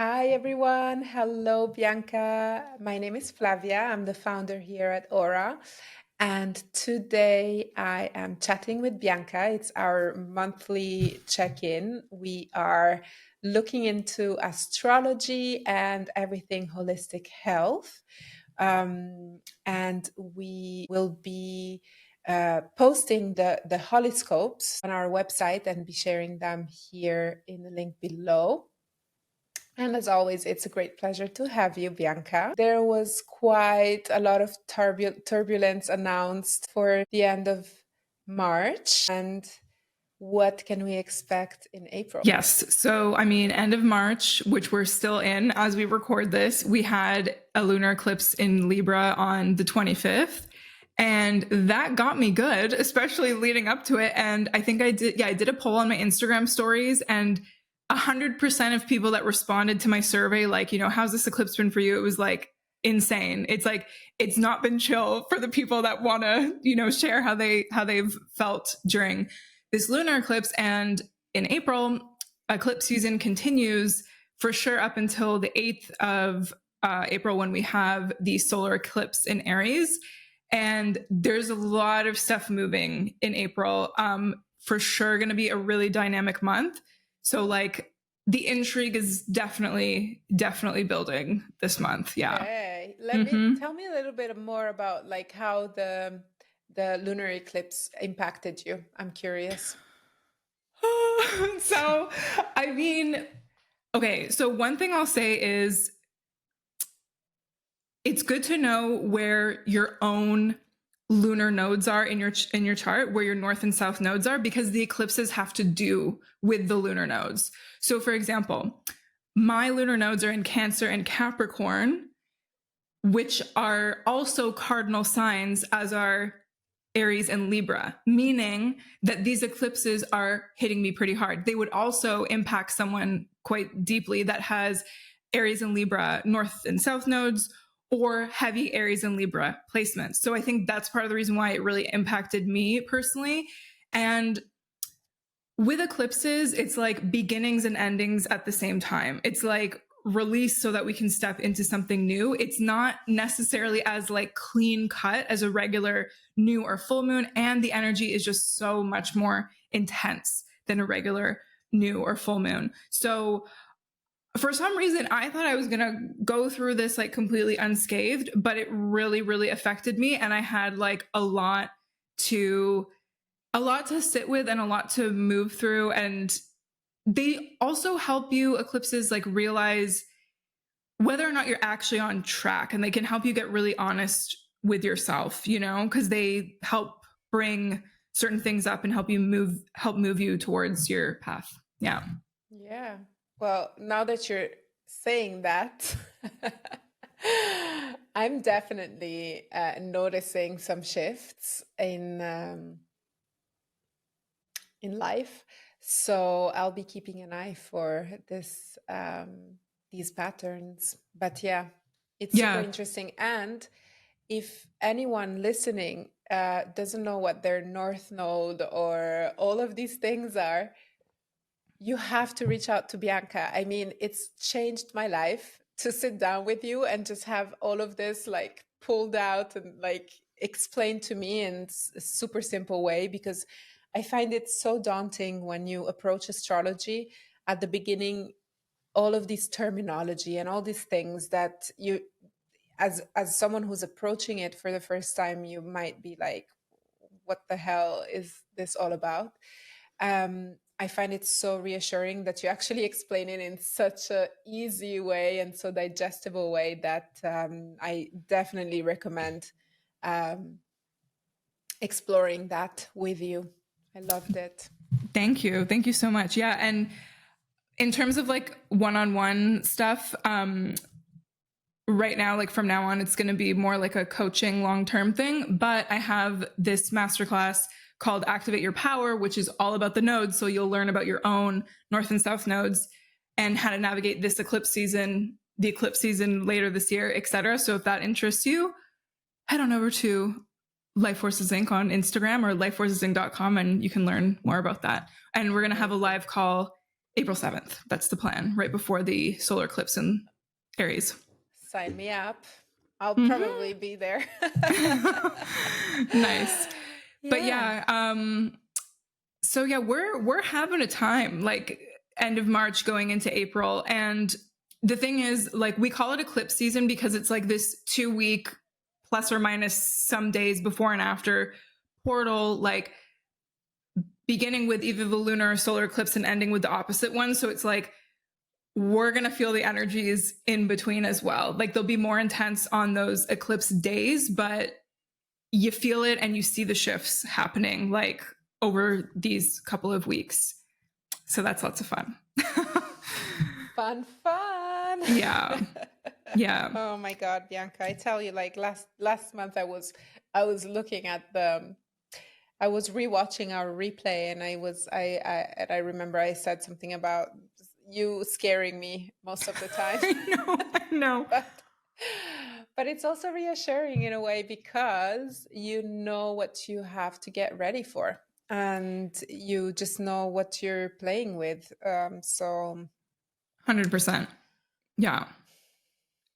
Hi, everyone. Hello, Bianca. My name is Flavia. I'm the founder here at Aura. And today I am chatting with Bianca. It's our monthly check in. We are looking into astrology and everything holistic health. And we will be posting the horoscopes on our website and be sharing them here in the link below. And as always, it's a great pleasure to have you, Bianca. There was quite a lot of turbulence announced for the end of March. And what can we expect in April? Yes. So, end of March, which we're still in as we record this, we had a lunar eclipse in Libra on the 25th. And that got me good, especially leading up to it. And I think I did a poll on my Instagram stories, and 100% of people that responded to my survey, like, how's this eclipse been for you? It was like insane. It's like, it's not been chill for the people that want to, share how they've felt during this lunar eclipse. And in April, eclipse season continues for sure up until the 8th of April, when we have the solar eclipse in Aries. And there's a lot of stuff moving in April. For sure going to be a really dynamic month. So like the intrigue is definitely building this month. Yeah. Okay. Tell me a little bit more about like how the lunar eclipse impacted you. I'm curious. So, okay. So one thing I'll say is it's good to know where your own lunar nodes are in your chart, where your north and south nodes are, because the eclipses have to do with the lunar nodes. So for example, my lunar nodes are in Cancer and Capricorn, which are also cardinal signs, as are Aries and Libra, meaning that these eclipses are hitting me pretty hard. They would also impact someone quite deeply that has Aries and Libra north and south nodes, or heavy Aries and Libra placements. So I think that's part of the reason why it really impacted me personally. And with eclipses, it's like beginnings and endings at the same time. It's like release so that we can step into something new. It's not necessarily as like clean cut as a regular new or full moon. And the energy is just so much more intense than a regular new or full moon. So for some reason, I thought I was going to go through this like completely unscathed, but it really, really affected me. And I had like a lot to sit with and a lot to move through. And they also help you, eclipses, like realize whether or not you're actually on track, and they can help you get really honest with yourself, because they help bring certain things up and help move you towards your path. Yeah. Yeah. Well, now that you're saying that, I'm definitely noticing some shifts in life. So I'll be keeping an eye for these patterns. But yeah, it's super Yeah. interesting. And if anyone listening doesn't know what their north node or all of these things are, you have to reach out to Bianca. I mean, it's changed my life to sit down with you and just have all of this like pulled out and like explained to me in a super simple way, because I find it so daunting when you approach astrology at the beginning, all of this terminology and all these things that you, as someone who's approaching it for the first time, you might be like, what the hell is this all about? I find it so reassuring that you actually explain it in such a easy way and so digestible way that I definitely recommend um, exploring that with you. I loved it. Thank you. Thank you so much. Yeah. And in terms of like one-on-one stuff, right now, like from now on, it's going to be more like a coaching long-term thing. But I have this masterclass called Activate Your Power, which is all about the nodes. So you'll learn about your own north and south nodes and how to navigate this eclipse season, the eclipse season later this year, etc. So if that interests you, head on over to Life Forces Inc. on Instagram or lifeforcesinc.com, and you can learn more about that. And we're going to have a live call April 7th. That's the plan, right before the solar eclipse in Aries. Sign me up. I'll Mhm. probably be there. Nice. But Yeah. so yeah, we're having a time, like end of March going into April. And the thing is, like, we call it eclipse season because it's like this 2-week plus or minus some days before and after portal, like beginning with either the lunar or solar eclipse and ending with the opposite one. So it's like we're going to feel the energies in between as well. Like they'll be more intense on those eclipse days, but you feel it and you see the shifts happening like over these couple of weeks. So that's lots of fun. Fun. Yeah. Yeah. Oh my God, Bianca, I tell you, like last month I was looking at I was rewatching our replay, and I remember I said something about you scaring me most of the time. I know. But it's also reassuring in a way because you know what you have to get ready for, and you just know what you're playing with. So 100%. Yeah.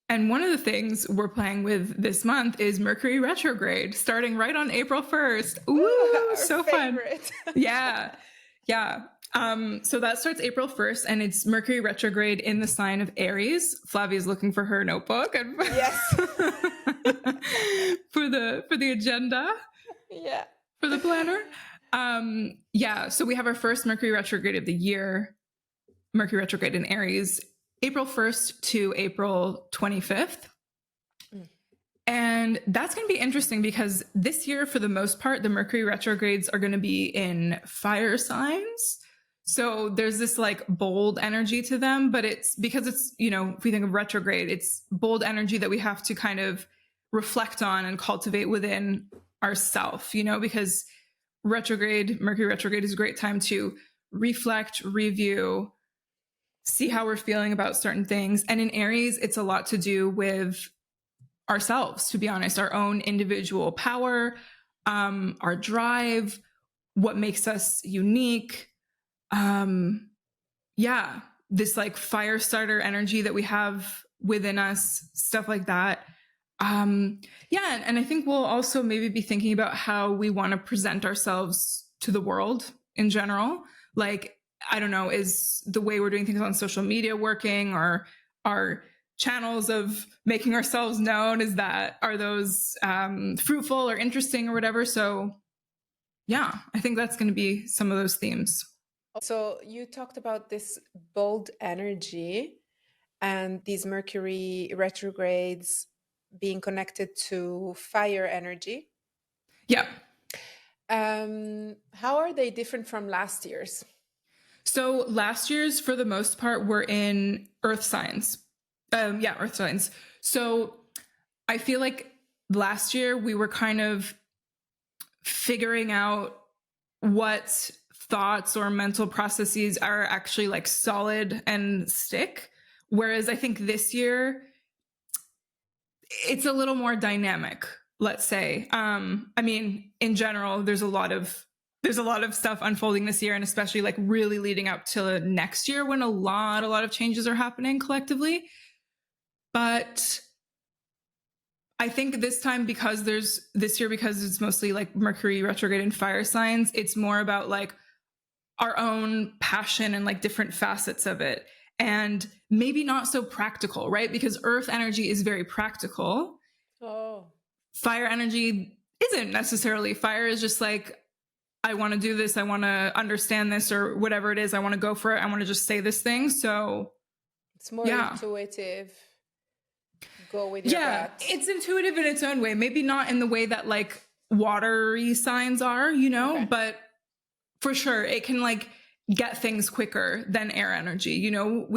And one of the things we're playing with this month is Mercury Retrograde, starting right on April 1st. Ooh, so favorite. Fun. Yeah. Yeah. So that starts April 1st, and it's Mercury Retrograde in the sign of Aries. Flavia's looking for her notebook. And yes. for the agenda. Yeah. For the planner. Yeah. So we have our first Mercury Retrograde of the year, Mercury Retrograde in Aries, April 1st to April 25th. And that's going to be interesting because this year, for the most part, the Mercury retrogrades are going to be in fire signs. So there's this like bold energy to them, but it's because it's, if we think of retrograde, it's bold energy that we have to kind of reflect on and cultivate within ourself, because Mercury retrograde is a great time to reflect, review, see how we're feeling about certain things. And in Aries, it's a lot to do with ourselves, to be honest, our own individual power, our drive, what makes us unique. This like fire starter energy that we have within us, stuff like that. And I think we'll also maybe be thinking about how we want to present ourselves to the world in general. Like, I don't know, is the way we're doing things on social media working, or our channels of making ourselves known, are those fruitful or interesting or whatever? So yeah, I think that's going to be some of those themes. So you talked about this bold energy and these Mercury retrogrades being connected to fire energy. Yeah. How are they different from last year's? So last year's, for the most part, were in earth signs. Earth signs. So I feel like last year we were kind of figuring out what thoughts or mental processes are actually like solid and stick. Whereas I think this year it's a little more dynamic, let's say. In general, there's a lot of stuff unfolding this year, and especially like really leading up to next year when a lot of changes are happening collectively. But I think this time, because it's mostly like Mercury retrograde in fire signs, it's more about like our own passion and like different facets of it, and maybe not so practical, right? Because earth energy is very practical. Oh. Fire energy isn't necessarily. Fire is just like, I want to do this, I want to understand this, or whatever it is, I want to go for it, I want to just say this thing. So it's more intuitive. Go with your gut. It's intuitive in its own way. Maybe not in the way that like watery signs are, okay. But for sure it can like get things quicker than air energy.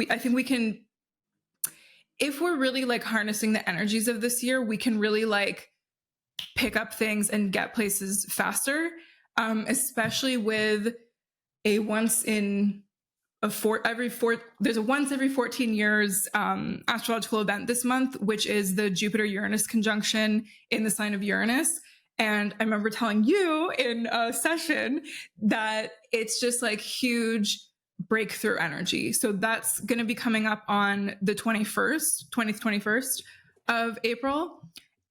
I think we can, if we're really like harnessing the energies of this year, we can really like pick up things and get places faster, especially with a once every 14 years astrological event this month, which is the Jupiter-Uranus conjunction in the sign of Uranus. And I remember telling you in a session that it's just like huge breakthrough energy. So that's going to be coming up on the 21st of April.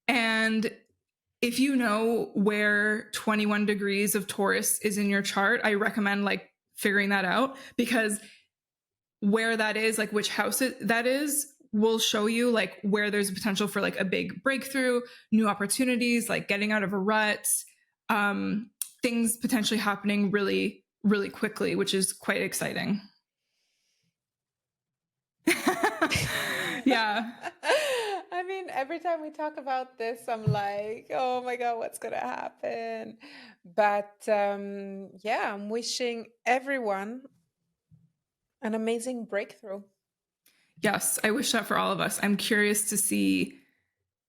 And if you know where 21 degrees of Taurus is in your chart, I recommend like figuring that out, because where that is, like which house that is, will show you like where there's a potential for like a big breakthrough, new opportunities, like getting out of a rut, things potentially happening really, really quickly, which is quite exciting. Yeah. I mean, every time we talk about this, I'm like, oh my God, what's going to happen? But yeah, I'm wishing everyone an amazing breakthrough. Yes, I wish that for all of us. I'm curious to see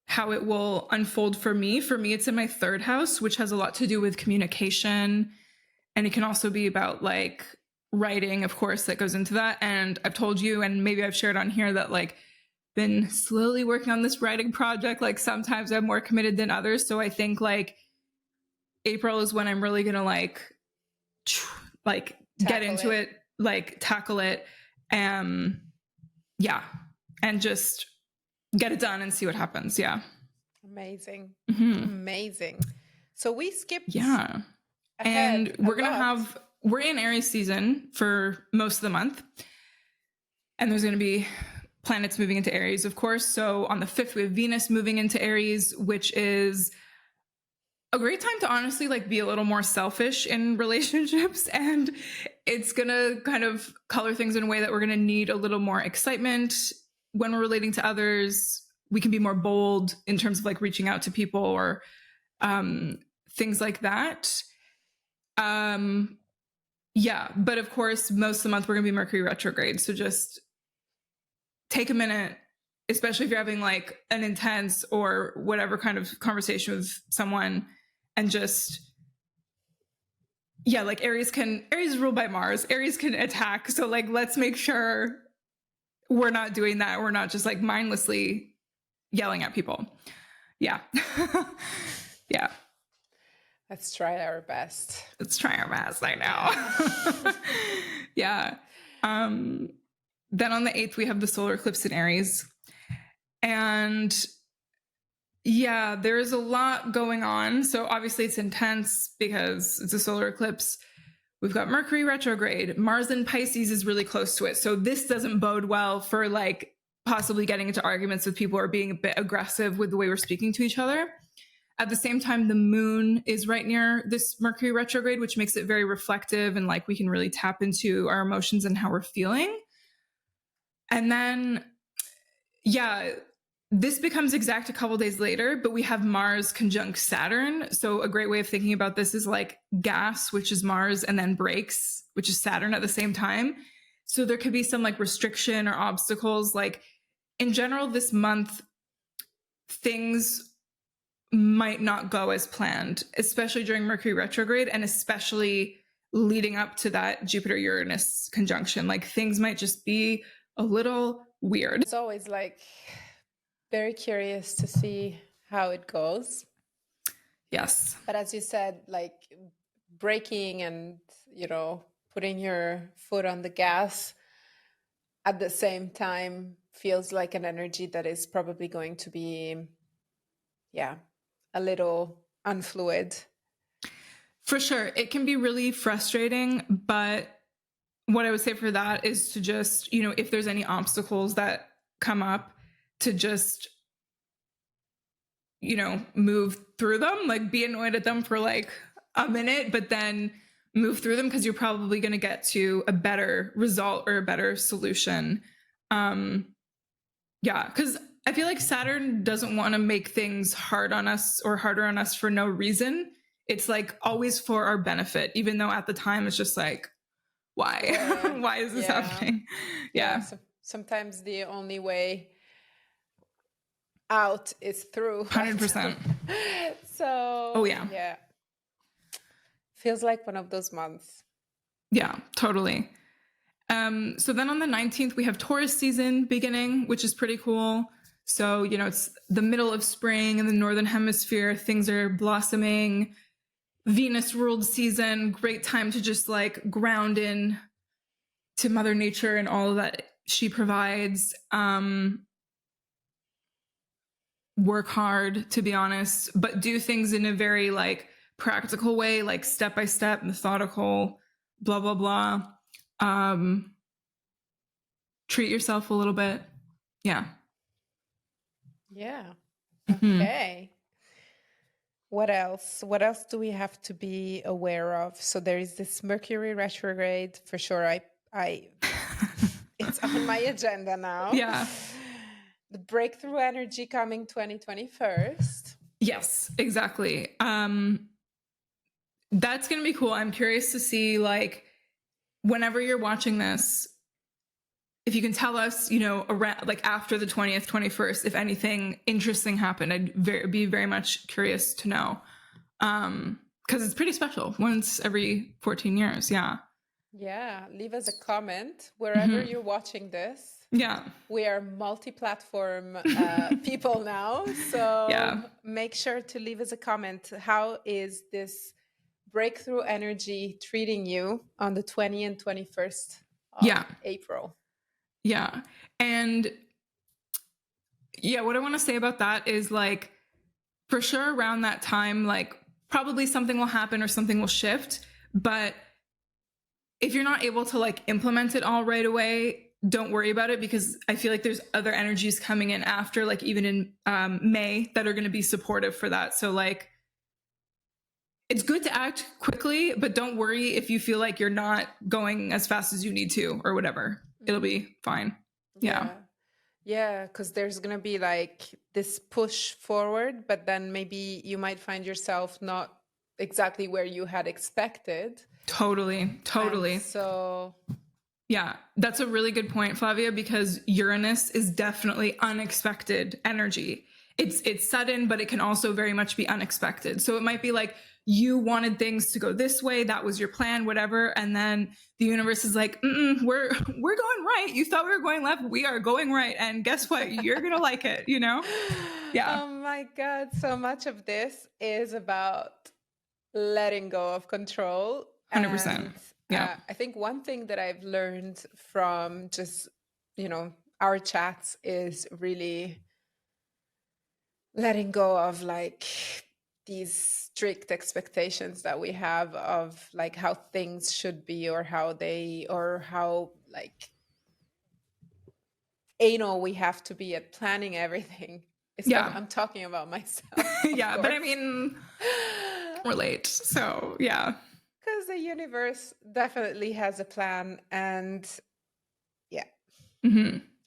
how it will unfold for me. For me, it's in my third house, which has a lot to do with communication. And it can also be about like writing, of course, that goes into that. And I've told you, and maybe I've shared on here, that like been slowly working on this writing project. Like sometimes I'm more committed than others. So I think like April is when I'm really going to like get into it, like tackle it. Yeah. And just get it done and see what happens. Yeah. Amazing. Mm-hmm. Amazing. So we skipped. Yeah. And we're in Aries season for most of the month. And there's going to be planets moving into Aries, of course. So on the 5th, we have Venus moving into Aries, which is a great time to honestly like be a little more selfish in relationships. And it's going to kind of color things in a way that we're going to need a little more excitement when we're relating to others. We can be more bold in terms of like reaching out to people or things like that. Yeah, but of course, most of the month we're going to be Mercury retrograde. So just take a minute, especially if you're having like an intense or whatever kind of conversation with someone, and just, yeah, like Aries is ruled by Mars. Aries can attack. So like, let's make sure we're not doing that. We're not just like mindlessly yelling at people. Yeah. Yeah. Let's try our best. I know. Yeah. Then on the 8th, we have the solar eclipse in Aries. And yeah, there's a lot going on. So obviously it's intense because it's a solar eclipse. We've got Mercury retrograde. Mars in Pisces is really close to it. So this doesn't bode well for like possibly getting into arguments with people or being a bit aggressive with the way we're speaking to each other. At the same time, the moon is right near this Mercury retrograde, which makes it very reflective, and like we can really tap into our emotions and how we're feeling. And then, yeah, this becomes exact a couple days later, but we have Mars conjunct Saturn. So a great way of thinking about this is like gas, which is Mars, and then brakes, which is Saturn at the same time. So there could be some like restriction or obstacles. Like in general, this month, things might not go as planned, especially during Mercury retrograde and especially leading up to that Jupiter-Uranus conjunction. Like things might just be a little weird. It's always like very curious to see how it goes. Yes. But as you said, like braking and, putting your foot on the gas at the same time feels like an energy that is probably going to be, a little unfluid. For sure. It can be really frustrating, but what I would say for that is to just, if there's any obstacles that come up, to just, move through them, like be annoyed at them for like a minute, but then move through them, because you're probably going to get to a better result or a better solution. Yeah, because I feel like Saturn doesn't want to make things hard on us or harder on us for no reason. It's like always for our benefit, even though at the time it's just like, why? Yeah. Why is this happening? Yeah. So sometimes the only way out is through. 100%. So, oh yeah. Yeah. Feels like one of those months. Yeah, totally. So then on the 19th, we have Taurus season beginning, which is pretty cool. So, it's the middle of spring in the Northern Hemisphere. Things are blossoming. Venus ruled season. Great time to just like ground in to Mother Nature and all that she provides. Work hard, to be honest, but do things in a very like practical way, like step by step, methodical, blah, blah, blah. Treat yourself a little bit. Yeah. Yeah. Mhm. Okay. What else? What else do we have to be aware of? So there is this Mercury retrograde for sure. It's on my agenda now. Yeah. The breakthrough energy coming 2021. Yes, exactly. That's going to be cool. I'm curious to see, like, whenever you're watching this, if you can tell us, around like after the 20th, 21st, if anything interesting happened. I'd be very much curious to know. Because it's pretty special, once every 14 years. Yeah. Yeah. Leave us a comment wherever you're watching this. Yeah. We are multi-platform people now. So Yeah. make sure to leave us a comment. How is this breakthrough energy treating you on the 20th and 21st of April? Yeah. And yeah, what I want to say about that is, like, for sure around that time, like, probably something will happen or something will shift. But if you're not able to like implement it all right away, don't worry about it, because I feel like there's other energies coming in after, like even in May, that are going to be supportive for that. So like, it's good to act quickly, but don't worry if you feel like you're not going as fast as you need to or whatever. It'll be fine. Yeah. Yeah, because there's going to be like this push forward, but then maybe you might find yourself not exactly where you had expected. Totally. And so yeah, that's a really good point, Flavia, because Uranus is definitely unexpected energy. It's sudden, but it can also very much be unexpected. So it might be like you wanted things to go this way, that was your plan, whatever, and then the universe is like, we're going right. You thought we were going left, we are going right, and guess what? You're gonna like it, Yeah. Oh my God, so much of this is about letting go of control. 100%. Yeah. I think one thing that I've learned from just, our chats is really letting go of like these strict expectations that we have of like how things should be, or how like anal we have to be at planning everything. I'm talking about myself. Yeah, but I mean, relate. So yeah. Because the universe definitely has a plan, and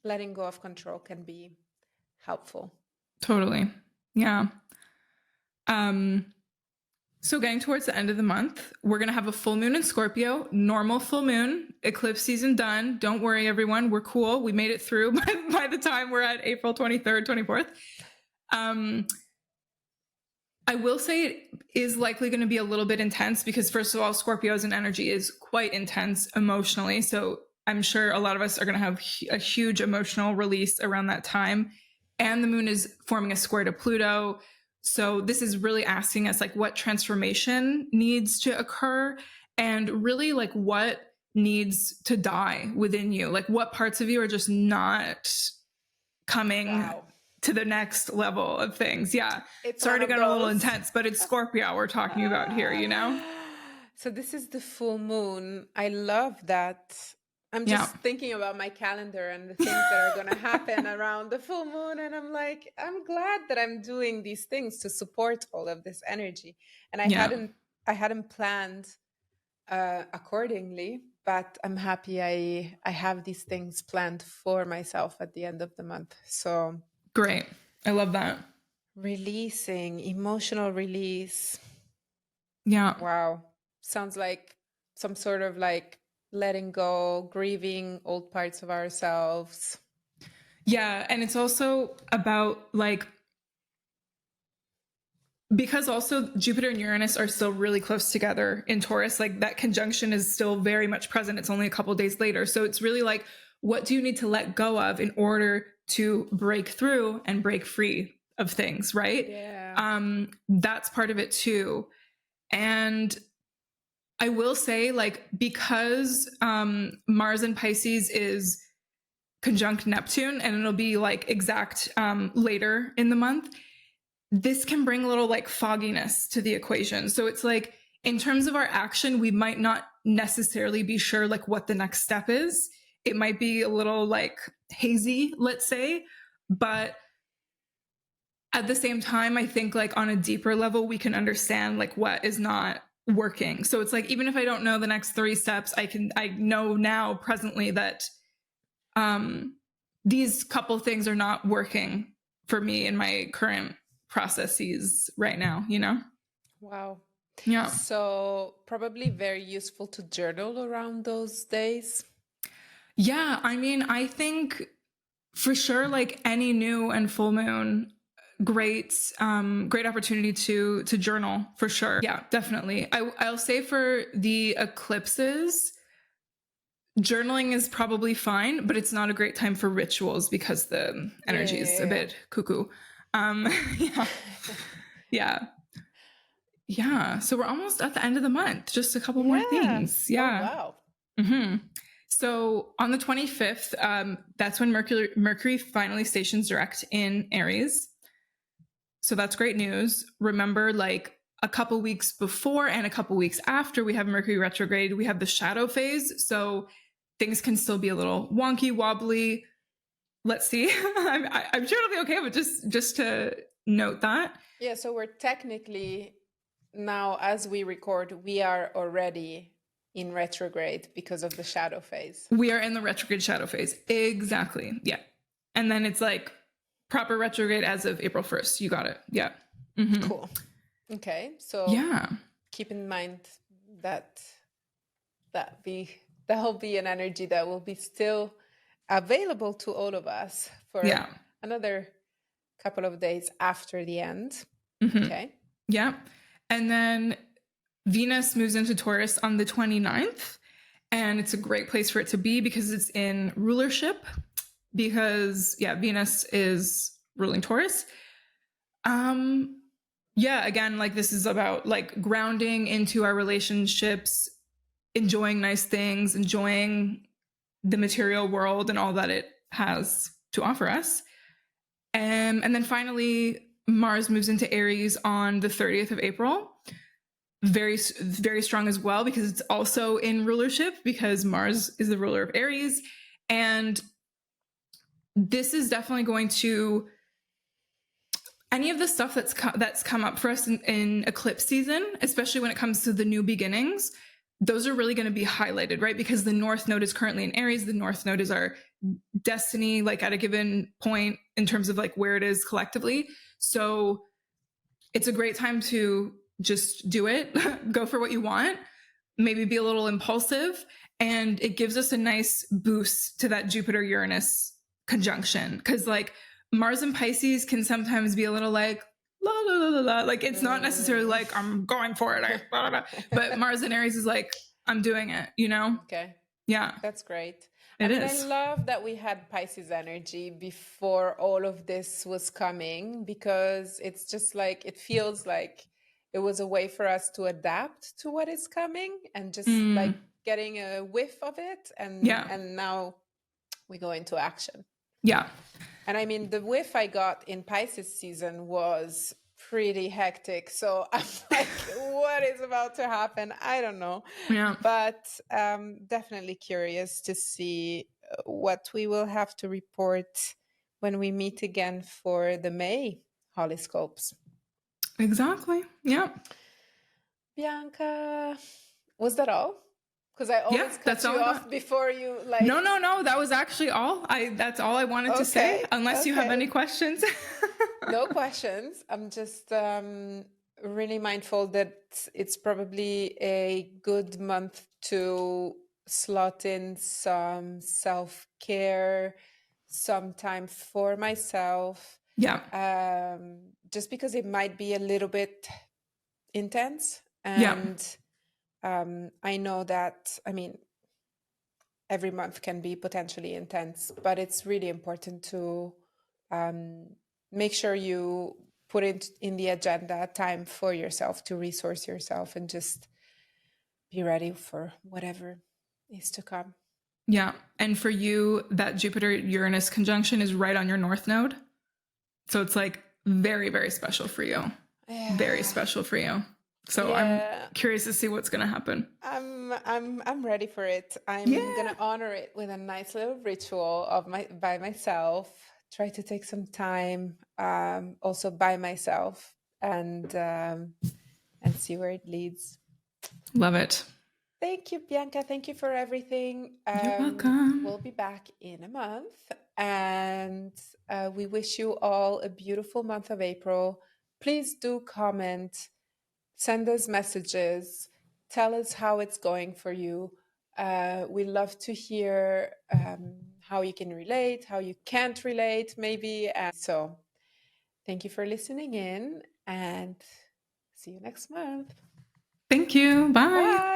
letting go of control can be helpful. Totally. Yeah. So getting towards the end of the month, we're going to have a full moon in Scorpio, normal full moon, eclipse season done. Don't worry, everyone. We're cool. We made it through by the time we're at April 23rd, 24th. I will say it is likely going to be a little bit intense because, first of all, Scorpio as an energy is quite intense emotionally. So I'm sure a lot of us are going to have a huge emotional release around that time. And the moon is forming a square to Pluto. So this is really asking us like what transformation needs to occur, and really like what needs to die within you. Like what parts of you are just not coming to the next level of things. Yeah. Sorry to get a little intense, but it's Scorpio we're talking about here, So this is the full moon. I love that. I'm just thinking about my calendar and the things that are going to happen around the full moon. And I'm like, I'm glad that I'm doing these things to support all of this energy. And I hadn't planned accordingly, but I'm happy I have these things planned for myself at the end of the month. So great. I love that. Releasing, emotional release. Yeah. Wow. Sounds like some sort of like letting go, grieving old parts of ourselves. Yeah. And it's also about like, because also Jupiter and Uranus are still really close together in Taurus, like that conjunction is still very much present. It's only a couple days later. So it's really like, what do you need to let go of in order to break through and break free of things, right? Yeah. That's part of it too. And I will say, like, because Mars in Pisces is conjunct Neptune, and it'll be like exact later in the month, this can bring a little like fogginess to the equation. So it's like, in terms of our action, we might not necessarily be sure like what the next step is. It might be a little like hazy, let's say, but at the same time, I think like on a deeper level, we can understand like what is not working. So it's like, even if I don't know the next 3 steps, I know now presently that these couple things are not working for me in my current processes right now, you know? Wow. Yeah. So probably very useful to journal around those days. Yeah. I mean, I think for sure, like any new and full moon, great opportunity to journal for sure. Yeah, definitely. I'll say for the eclipses, journaling is probably fine, but it's not a great time for rituals because the energy is a bit cuckoo. Yeah. Yeah. Yeah. So we're almost at the end of the month. Just a couple more things. Yeah. Oh, wow. Mm-hmm. So on the 25th, that's when Mercury finally stations direct in Aries. So that's great news. Remember, like a couple weeks before and a couple weeks after we have Mercury retrograde, we have the shadow phase. So things can still be a little wonky, wobbly. Let's see. I'm sure it'll be okay, but just to note that. Yeah, so we're technically now, as we record, we are already in retrograde because of the shadow phase. We are in the retrograde shadow phase. Exactly. Yeah. And then it's like proper retrograde as of April 1st. You got it. Yeah. Mm-hmm. Cool. Okay. So yeah, keep in mind that that'll be an energy that will be still available to all of us for another couple of days after the end. Mm-hmm. Okay. Yeah. And then Venus moves into Taurus on the 29th. And it's a great place for it to be because it's in rulership. Because, Venus is ruling Taurus. Again, like this is about like grounding into our relationships, enjoying nice things, enjoying the material world and all that it has to offer us. And then finally, Mars moves into Aries on the 30th of April. Very, very strong as well because it's also in rulership because Mars is the ruler of Aries. And this is definitely going to, any of the stuff that's come up for us in eclipse season, especially when it comes to the new beginnings, those are really going to be highlighted, right? Because the North Node is currently in Aries. The North Node is our destiny, like at a given point in terms of like where it is collectively. So it's a great time to just do it, go for what you want, maybe be a little impulsive. And it gives us a nice boost to that Jupiter-Uranus conjunction. Cause like Mars and Pisces can sometimes be a little like, la, la, la, la, la. Like it's not necessarily like I'm going for it. Blah, blah, blah. But Mars and Aries is like, I'm doing it, you know? Okay. Yeah. That's great. I love that we had Pisces energy before all of this was coming because it's just like, it feels like it was a way for us to adapt to what is coming and just like getting a whiff of it. And now we go into action. Yeah. And I mean, the whiff I got in Pisces season was pretty hectic. So I'm like, what is about to happen? I don't know. Yeah. But definitely curious to see what we will have to report when we meet again for the May horoscopes. Exactly. Yeah. Bianca, was that all? Because I always cut you off before you like. No. That was actually all. That's all I wanted to say. Unless you have any questions. No questions. I'm just really mindful that it's probably a good month to slot in some self-care, some time for myself. Yeah. Just because it might be a little bit intense. And I know that, I mean, every month can be potentially intense, but it's really important to make sure you put it in the agenda time for yourself to resource yourself and just be ready for whatever is to come. Yeah. And for you, that Jupiter-Uranus conjunction is right on your north node. So it's like very, very special for you. Yeah. Very special for you. So Yeah. I'm curious to see what's going to happen. I'm ready for it. I'm gonna honor it with a nice little ritual of by myself. Try to take some time, also by myself, and see where it leads. Love it. Thank you, Bianca. Thank you for everything. You're welcome. We'll be back in a month, and we wish you all a beautiful month of April. Please do comment, send us messages, tell us how it's going for you. We love to hear how you can relate, how you can't relate, maybe. So, thank you for listening in, and see you next month. Thank you. Bye. Bye.